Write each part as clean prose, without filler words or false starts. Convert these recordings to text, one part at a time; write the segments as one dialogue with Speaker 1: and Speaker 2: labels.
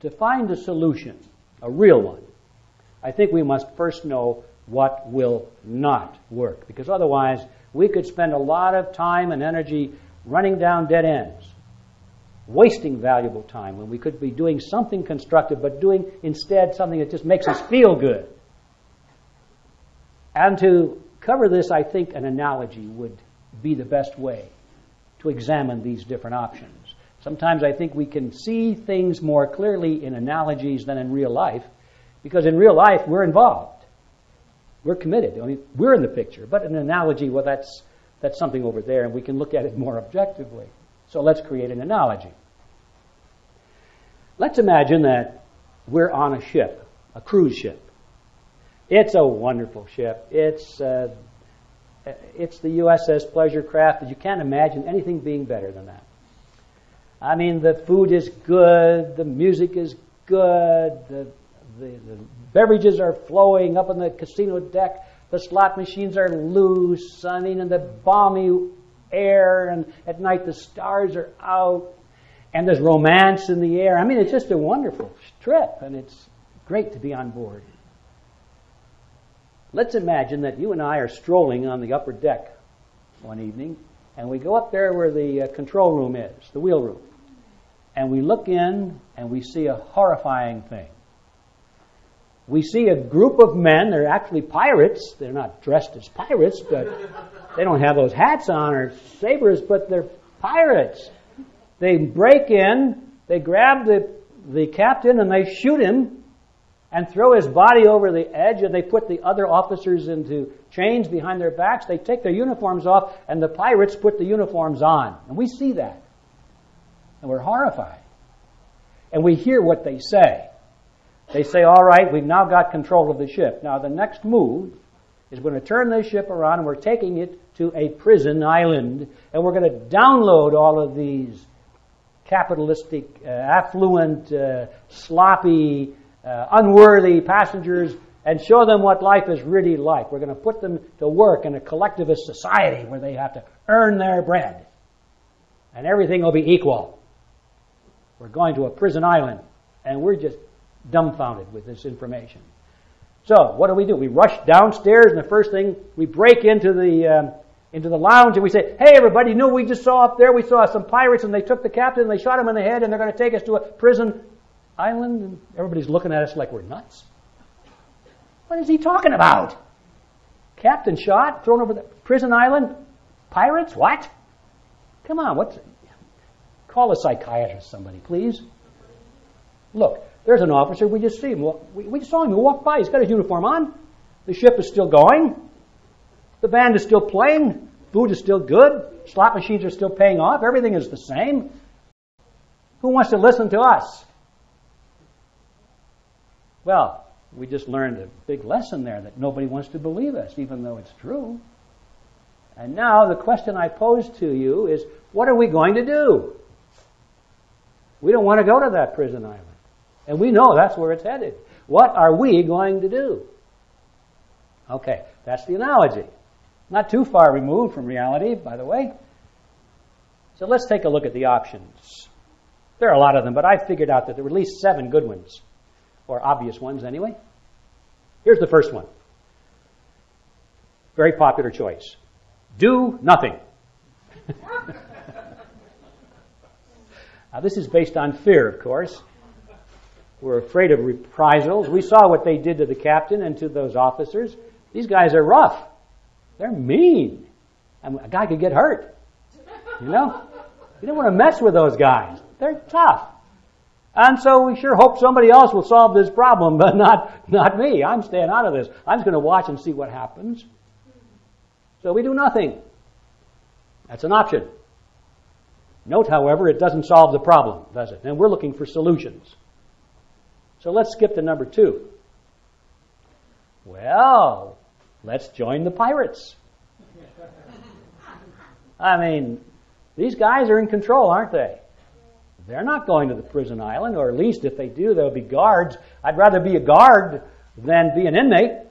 Speaker 1: to find a solution, a real one, I think we must first know what will not work, because otherwise we could spend a lot of time and energy running down dead ends, wasting valuable time when we could be doing something constructive, but doing instead something that just makes us feel good. And to cover this, I think an analogy would be the best way to examine these different options. Sometimes I think we can see things more clearly in analogies than in real life, because in real life we're involved. We're committed. I mean, we're in the picture. But an analogy, well, that's something over there, and we can look at it more objectively. So let's create an analogy. Let's imagine that we're on a ship, a cruise ship. It's a wonderful ship. It's the USS Pleasure Craft, but you can't imagine anything being better than that. I mean, the food is good, the music is good, the beverages are flowing up on the casino deck, the slot machines are loose, I mean, in the balmy air, and at night the stars are out, and there's romance in the air. I mean, it's just a wonderful trip, and it's great to be on board. Let's imagine that you and I are strolling on the upper deck one evening, and we go up there where the control room is, the wheel room, and we look in and we see a horrifying thing. We see a group of men. They're actually pirates. They're not dressed as pirates, but they don't have those hats on or sabers, but they're pirates. They break in, they grab the captain, and they shoot him and throw his body over the edge, and they put the other officers into chains behind their backs. They take their uniforms off, and the pirates put the uniforms on. And we see that. And we're horrified. And we hear what they say. They say, all right, we've now got control of the ship. Now the next move is we're going to turn this ship around, and we're taking it to a prison island, and we're going to download all of these capitalistic, affluent, sloppy, unworthy passengers and show them what life is really like. We're going to put them to work in a collectivist society where they have to earn their bread, and everything will be equal. We're going to a prison island, and we're just dumbfounded with this information. So what do? We rush downstairs, and the first thing, we break into the lounge, and we say, hey, everybody, you know what we just saw up there? We saw some pirates, and they took the captain, and they shot him in the head, and they're going to take us to a prison island. And everybody's looking at us like we're nuts. What is he talking about? Captain shot, thrown over the prison island? Pirates? What? Come on, call a psychiatrist, somebody, please. Look, there's an officer. We just see him. We just saw him. He walked by. He's got his uniform on. The ship is still going. The band is still playing. Food is still good. Slot machines are still paying off. Everything is the same. Who wants to listen to us? Well, we just learned a big lesson there, that nobody wants to believe us, even though it's true. And now the question I pose to you is, what are we going to do? We don't want to go to that prison island. And we know that's where it's headed. What are we going to do? Okay, that's the analogy. Not too far removed from reality, by the way. So let's take a look at the options. There are a lot of them, but I figured out that there were at least 7 good ones, or obvious ones anyway. Here's the first one. Very popular choice. Do nothing. Now, this is based on fear, of course. We're afraid of reprisals. We saw what they did to the captain and to those officers. These guys are rough. They're mean. And a guy could get hurt. You know? You don't want to mess with those guys. They're tough. And so we sure hope somebody else will solve this problem, but not me. I'm staying out of this. I'm just going to watch and see what happens. So we do nothing. That's an option. Note, however, it doesn't solve the problem, does it? And we're looking for solutions. So let's skip to number 2. Well, let's join the pirates. I mean, these guys are in control, aren't they? They're not going to the prison island, or at least if they do, there'll be guards. I'd rather be a guard than be an inmate.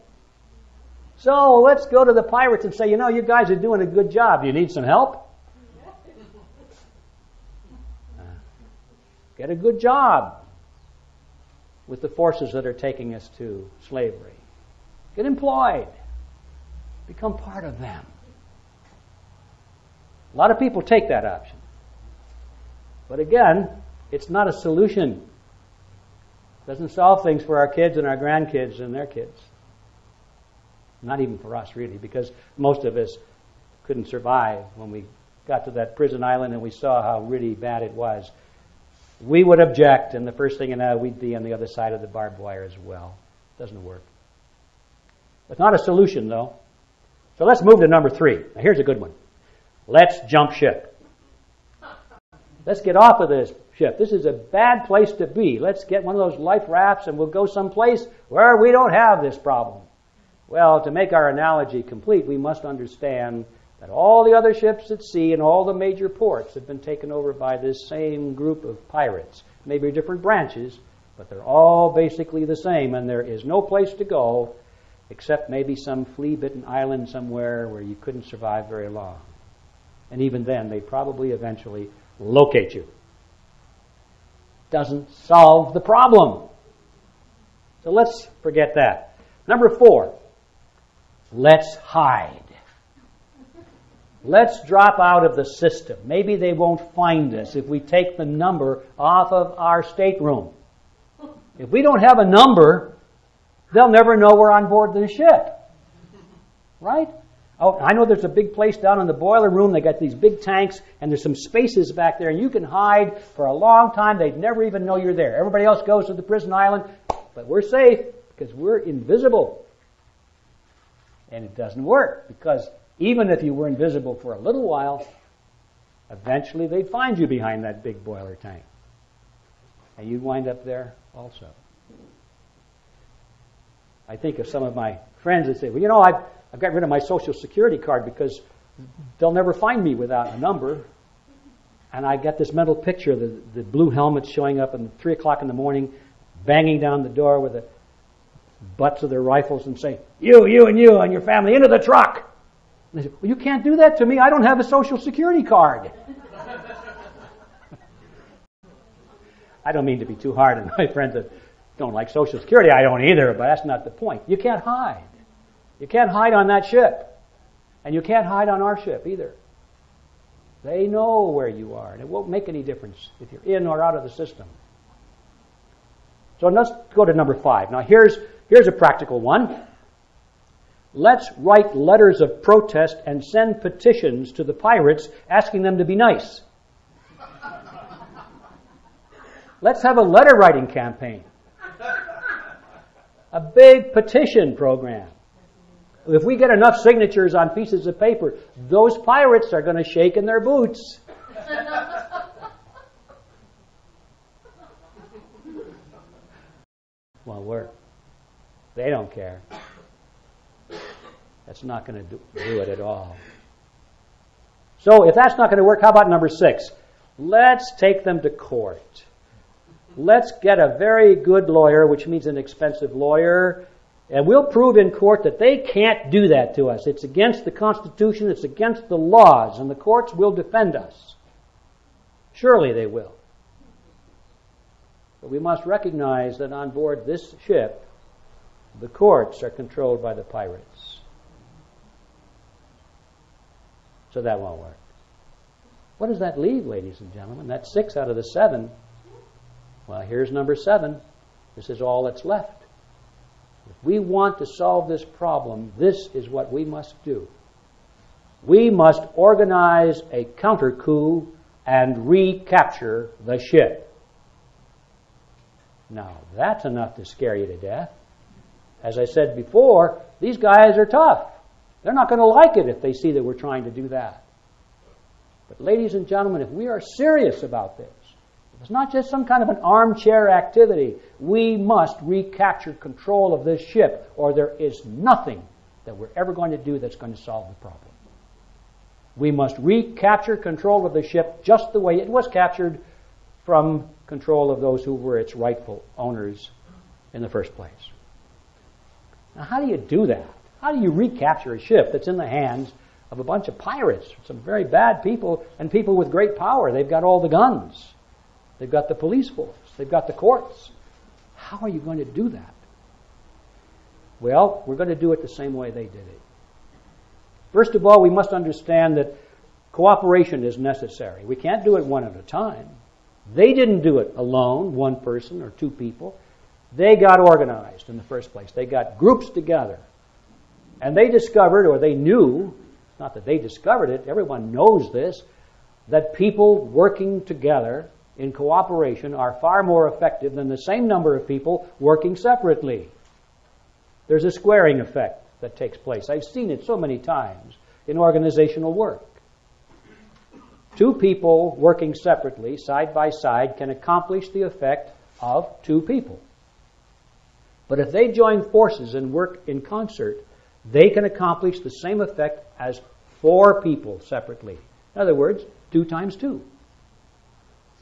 Speaker 1: So let's go to the pirates and say, you know, you guys are doing a good job. Do you need some help? Get a good job. with the forces that are taking us to slavery. Get employed. Become part of them. A lot of people take that option. But again, it's not a solution. It doesn't solve things for our kids and our grandkids and their kids. Not even for us, really, because most of us couldn't survive when we got to that prison island and we saw how really bad it was. We would object, and the first thing you know, we'd be on the other side of the barbed wire as well. Doesn't work. It's not a solution, though. So let's move to number 3. Now, here's a good one. Let's jump ship. Let's get off of this ship. This is a bad place to be. Let's get one of those life rafts and we'll go someplace where we don't have this problem. Well, to make our analogy complete, we must understand that all the other ships at sea and all the major ports have been taken over by this same group of pirates. Maybe different branches, but they're all basically the same, and there is no place to go except maybe some flea-bitten island somewhere where you couldn't survive very long. And even then, they probably eventually locate you. Doesn't solve the problem. So let's forget that. Number 4, let's hide. Let's drop out of the system. Maybe they won't find us if we take the number off of our stateroom. If we don't have a number, they'll never know we're on board the ship. Right? Oh, I know there's a big place down in the boiler room. They got these big tanks, and there's some spaces back there, and you can hide for a long time. They'd never even know you're there. Everybody else goes to the prison island, but we're safe because we're invisible. And it doesn't work, because even if you were invisible for a little while, eventually they'd find you behind that big boiler tank. And you'd wind up there also. I think of some of my friends that say, well, you know, I've got rid of my Social Security card because they'll never find me without a number. And I get this mental picture of the blue helmets showing up at 3 o'clock in the morning, banging down the door with the butts of their rifles and saying, you and your family into the truck. And they say, well, you can't do that to me. I don't have a Social Security card. I don't mean to be too hard on my friends that don't like Social Security. I don't either, but that's not the point. You can't hide. You can't hide on that ship. And you can't hide on our ship either. They know where you are, and it won't make any difference if you're in or out of the system. So let's go to number 5. Now here's a practical one. Let's write letters of protest and send petitions to the pirates asking them to be nice. Let's have a letter writing campaign. A big petition program. If we get enough signatures on pieces of paper, those pirates are going to shake in their boots. Well, they don't care. That's not going to do it at all. So if that's not going to work, how about number 6? Let's take them to court. Let's get a very good lawyer, which means an expensive lawyer, and we'll prove in court that they can't do that to us. It's against the Constitution, it's against the laws, and the courts will defend us. Surely they will. But we must recognize that on board this ship, the courts are controlled by the pirates. So that won't work. What does that leave, ladies and gentlemen? That's 6 out of the 7. Well, here's number 7. This is all that's left. If we want to solve this problem, this is what we must do. We must organize a counter coup and recapture the ship. Now, that's enough to scare you to death. As I said before, these guys are tough. They're not going to like it if they see that we're trying to do that. But ladies and gentlemen, if we are serious about this, it's not just some kind of an armchair activity. We must recapture control of this ship, or there is nothing that we're ever going to do that's going to solve the problem. We must recapture control of the ship just the way it was captured from control of those who were its rightful owners in the first place. Now, how do you do that? How do you recapture a ship that's in the hands of a bunch of pirates, some very bad people, and people with great power? They've got all the guns. They've got the police force. They've got the courts. How are you going to do that? Well, we're going to do it the same way they did it. First of all, we must understand that cooperation is necessary. We can't do it one at a time. They didn't do it alone, one person or two people. They got organized in the first place. They got groups together. And they discovered, or they knew, not that they discovered it, everyone knows this, that people working together in cooperation are far more effective than the same number of people working separately. There's a squaring effect that takes place. I've seen it so many times in organizational work. Two people working separately, side by side, can accomplish the effect of two people. But if they join forces and work in concert, they can accomplish the same effect as four people separately. In other words, 2 times 2.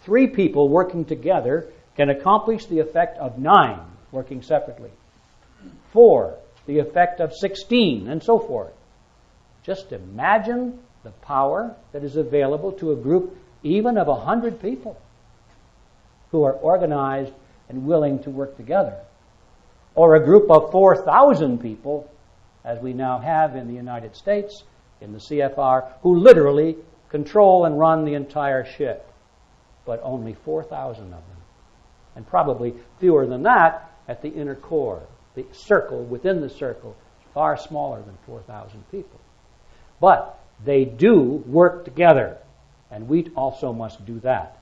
Speaker 1: 3 people working together can accomplish the effect of 9 working separately. 4, the effect of 16, and so forth. Just imagine the power that is available to a group even of 100 people who are organized and willing to work together. Or a group of 4,000 people, as we now have in the United States, in the CFR, who literally control and run the entire ship. But only 4,000 of them. And probably fewer than that at the inner core. The circle within the circle is far smaller than 4,000 people. But they do work together, and we also must do that.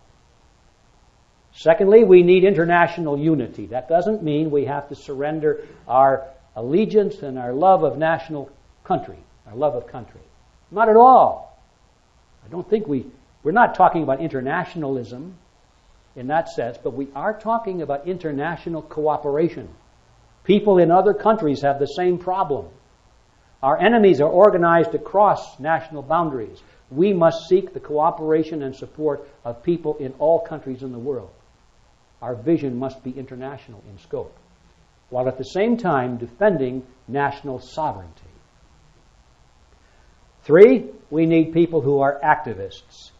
Speaker 1: Secondly, we need international unity. That doesn't mean we have to surrender our allegiance and our love of national country, our love of country. Not at all. I don't think we're not talking about internationalism in that sense, but we are talking about international cooperation. People in other countries have the same problem. Our enemies are organized across national boundaries. We must seek the cooperation and support of people in all countries in the world. Our vision must be international in scope, while at the same time defending national sovereignty. 3, we need people who are activists,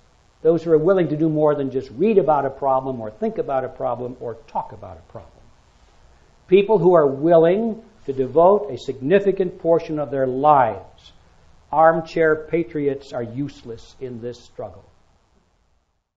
Speaker 1: those who are willing to do more than just read about a problem or think about a problem or talk about a problem. People who are willing to devote a significant portion of their lives. Armchair patriots are useless in this struggle.